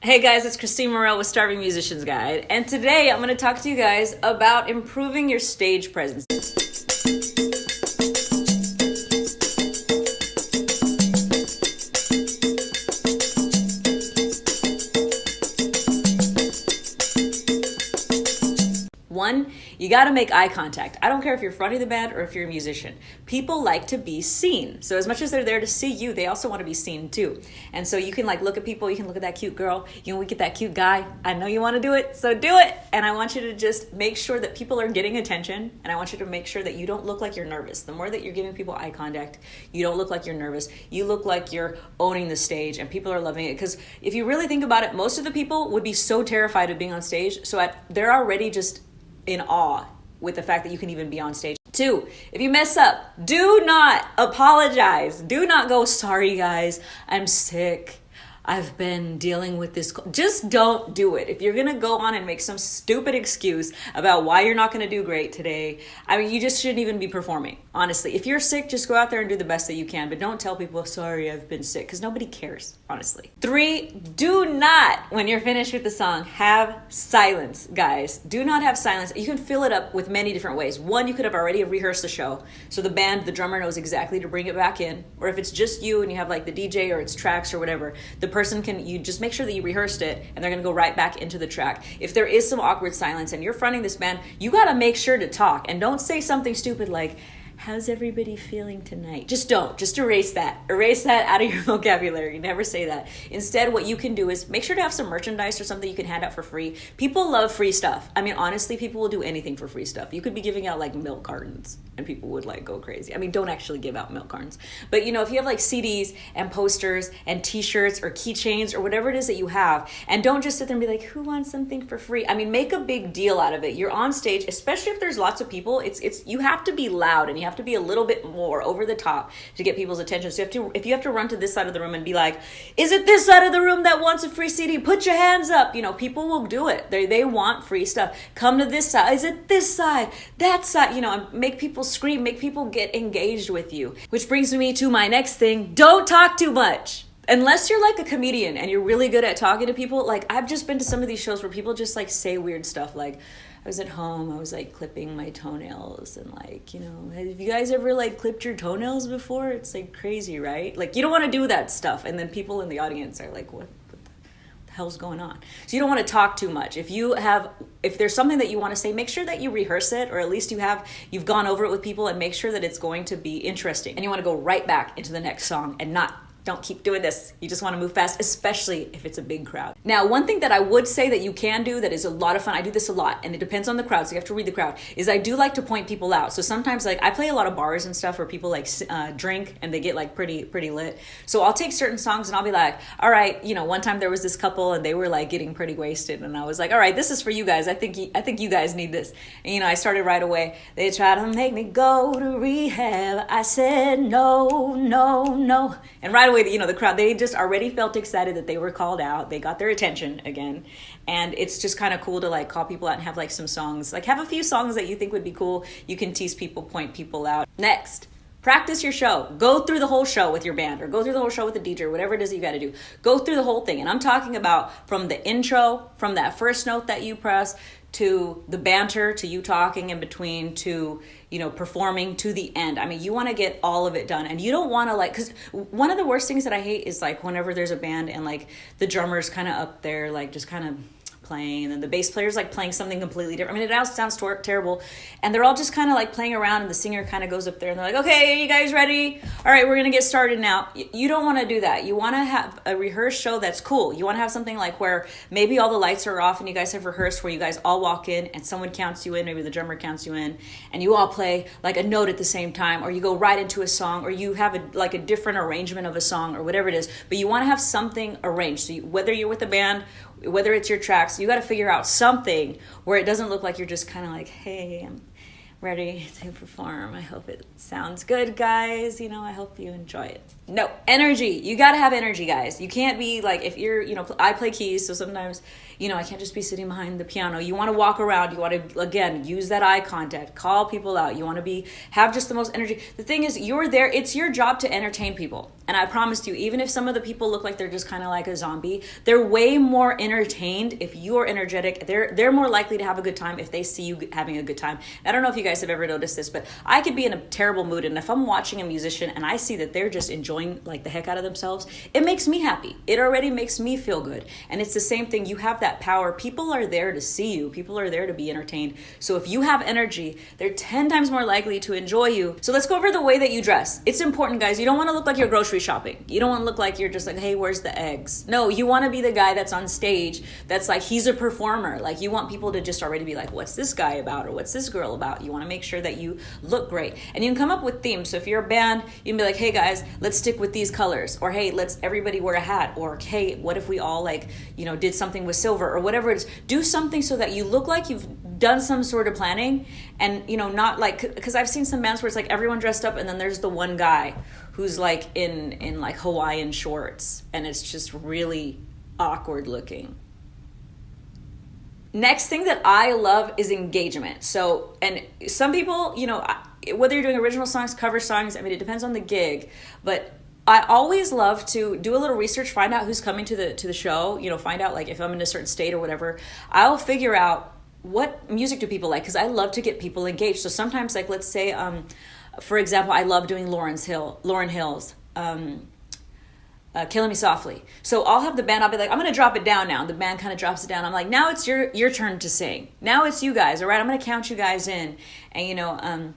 Hey guys, it's Kristine Mirelle with Starving Musicians Guide, and today I'm going to talk to you guys about improving your stage presence. One, you got to make eye contact. I don't care if you're fronting the band or if you're a musician. People like to be seen. So as much as they're there to see you, they also want to be seen too. And so you can look at people, you can look at that cute girl, you can look at that cute guy. I know you want to do it, so do it. And I want you to just make sure that people are getting attention, and I want you to make sure that you don't look like you're nervous. The more that you're giving people eye contact, you don't look like you're nervous. You look like you're owning the stage, and people are loving it. Because if you really think about it, most of the people would be so terrified of being on stage, so they're already just in awe with the fact that you can even be on stage. Two, if you mess up, do not apologize. Do not go, sorry guys, I'm sick, I've been dealing with this. Just don't do it. If you're gonna go on and make some stupid excuse about why you're not gonna do great today, I mean, you just shouldn't even be performing, honestly. If you're sick, just go out there and do the best that you can, but don't tell people, sorry, I've been sick, because nobody cares, honestly. Three, do not, when you're finished with the song, have silence, guys. Do not have silence. You can fill it up with many different ways. One, you could have already rehearsed the show, so the band, the drummer knows exactly to bring it back in. Or if it's just you and you have like the DJ or it's tracks or whatever, the person can, you just make sure that you rehearsed it and they're gonna go right back into the track. If there is some awkward silence and you're fronting this band, you gotta make sure to talk, and don't say something stupid like, how's everybody feeling tonight? Just don't. Just erase that. Erase that out of your vocabulary. Never say that. Instead, what you can do is make sure to have some merchandise or something you can hand out for free. People love free stuff. I mean, honestly, people will do anything for free stuff. You could be giving out like milk cartons and people would like go crazy. I mean, don't actually give out milk cartons. But you know, if you have like CDs and posters and t-shirts or keychains or whatever it is that you have, and don't just sit there and be like, who wants something for free? I mean, make a big deal out of it. You're on stage, especially if there's lots of people, you have to be loud and you have to be a little bit more over the top to get people's attention. So if you have to run to this side of the room and be like, is it this side of the room that wants a free CD? Put your hands up. You know, people will do it. They want free stuff. Come to this side. Is it this side? That side? You know, and make people scream, make people get engaged with you. Which brings me to my next thing. Don't talk too much. Unless you're like a comedian and you're really good at talking to people. Like, I've just been to some of these shows where people just like say weird stuff like, I was at home, I was like clipping my toenails, and like, you know, have you guys ever like clipped your toenails before? It's like crazy, right? Like, you don't want to do that stuff, and then people in the audience are like, what the hell's going on? So you don't want to talk too much. If there's something that you want to say, make sure that you rehearse it, or at least you've gone over it with people, and make sure that it's going to be interesting. And you want to go right back into the next song and don't keep doing this. You just want to move fast, especially if it's a big crowd. Now, one thing that I would say that you can do that is a lot of fun, I do this a lot, and it depends on the crowd, so you have to read the crowd, is I do like to point people out. So sometimes, like, I play a lot of bars and stuff where people like drink and they get like pretty lit. So I'll take certain songs and I'll be like, all right, you know, one time there was this couple and they were like getting pretty wasted, and I was like, all right, this is for you guys. I think you guys need this. And you know, I started right away. They tried to make me go to rehab. I said no, no, no. And right away, you know, the crowd, they just already felt excited that they were called out. They got their attention again. And it's just kind of cool to like call people out and have like some songs, like have a few songs that you think would be cool. You can tease people, point people out. Next, practice your show. Go through the whole show with your band, or go through the whole show with the DJ, or whatever it is that you got to do. Go through the whole thing. And I'm talking about from the intro, from that first note that you press, to the banter, to you talking in between, to, you know, performing, to the end. I mean, you want to get all of it done, and you don't want to like, because one of the worst things that I hate is like whenever there's a band and like the drummer's kind of up there, like just kind of playing, and the bass player's like playing something completely different. I mean, it sounds terrible, and they're all just kind of like playing around, and the singer kind of goes up there and they're like, okay, are you guys ready? All right, we're gonna get started now. You don't want to do that. You want to have a rehearsed show that's cool. You want to have something like where maybe all the lights are off and you guys have rehearsed, where you guys all walk in and someone counts you in, maybe the drummer counts you in, and you all play like a note at the same time, or you go right into a song, or you have a different arrangement of a song, or whatever it is. But you want to have something arranged. So whether you're with a band, whether it's your tracks, you got to figure out something where it doesn't look like you're just kind of like, hey, I'm ready to perform. I hope it sounds good, guys. You know, I hope you enjoy it. No, energy. You got to have energy, guys. You can't be like, if you're, I play keys, so sometimes, I can't just be sitting behind the piano. You want to walk around. You want to, again, use that eye contact, call people out. You want to have just the most energy. The thing is, you're there. It's your job to entertain people. And I promise you, even if some of the people look like they're just kind of like a zombie, they're way more entertained if you're energetic. They're more likely to have a good time if they see you having a good time. I don't know if you guys have ever noticed this, but I could be in a terrible mood, and if I'm watching a musician and I see that they're just enjoying like the heck out of themselves, it makes me happy. It already makes me feel good. And it's the same thing. You have that power. People are there to see you. People are there to be entertained. So if you have energy, they're 10 times more likely to enjoy you. So let's go over the way that you dress. It's important, guys. You don't want to look like you're grocery shopping. You don't want to look like you're just like, hey, where's the eggs? No, you want to be the guy that's on stage that's like, he's a performer. Like, you want people to just already be like, what's this guy about? Or what's this girl about? You want to make sure that you look great. And you can come up with themes. So if you're a band, you can be like, hey guys, let's stick with these colors. Or hey, let's everybody wear a hat. Or hey, what if we all did something with silver or whatever it is. Do something so that you look like you've done some sort of planning, and not like, because I've seen some bands where it's like everyone dressed up and then there's the one guy who's like in like Hawaiian shorts, and it's just really awkward looking. Next thing that I love is engagement. So, and some people, whether you're doing original songs, cover songs, I mean, it depends on the gig, but I always love to do a little research, find out who's coming to the show, find out like if I'm in a certain state or whatever. I'll figure out what music do people like, because I love to get people engaged. So sometimes, like, let's say, for example, I love doing Lauryn Hill's Killing Me Softly. So I'll have the band, I'll be like, I'm going to drop it down now. The band kind of drops it down. I'm like, now it's your turn to sing. Now it's you guys, all right? I'm going to count you guys in. And,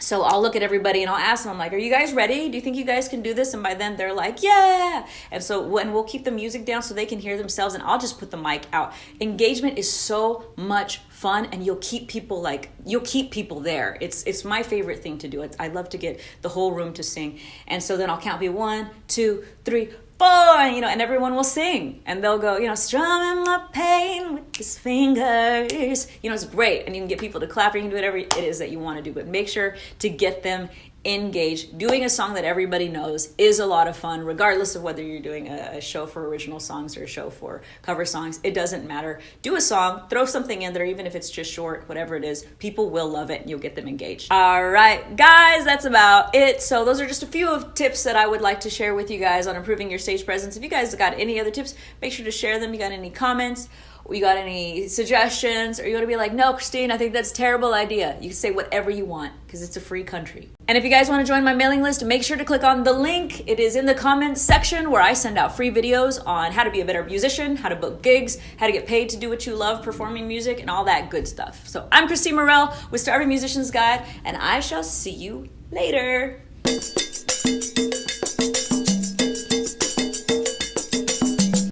so I'll look at everybody and I'll ask them, I'm like, are you guys ready? Do you think you guys can do this? And by then they're like, yeah. And so we'll keep the music down so they can hear themselves, and I'll just put the mic out. Engagement is so much fun, and you'll keep people there. It's my favorite thing to do. I love to get the whole room to sing. And so then I'll count, be 1, 2, 3, 4, and everyone will sing, and they'll go, strumming my pain with his fingers. It's great, and you can get people to clap, or you can do whatever it is that you want to do, but make sure to get them engaged. Doing a song that everybody knows is a lot of fun, regardless of whether you're doing a show for original songs or a show for cover songs. It doesn't matter. Do a song, throw something in there, even if it's just short, whatever it is. People will love it, and you'll get them engaged. All right, guys, that's about it. So those are just a few of tips that I would like to share with you guys on improving your stage presence. If you guys got any other tips, make sure to share them. You got any comments? You got any suggestions, or you want to be like, no, Kristine, I think that's a terrible idea. You can say whatever you want, because it's a free country. And if you guys want to join my mailing list, make sure to click on the link. It is in the comments section, where I send out free videos on how to be a better musician, how to book gigs, how to get paid to do what you love, performing music, and all that good stuff. So I'm Kristine Mirelle with Starving Musician's Guide, and I shall see you later.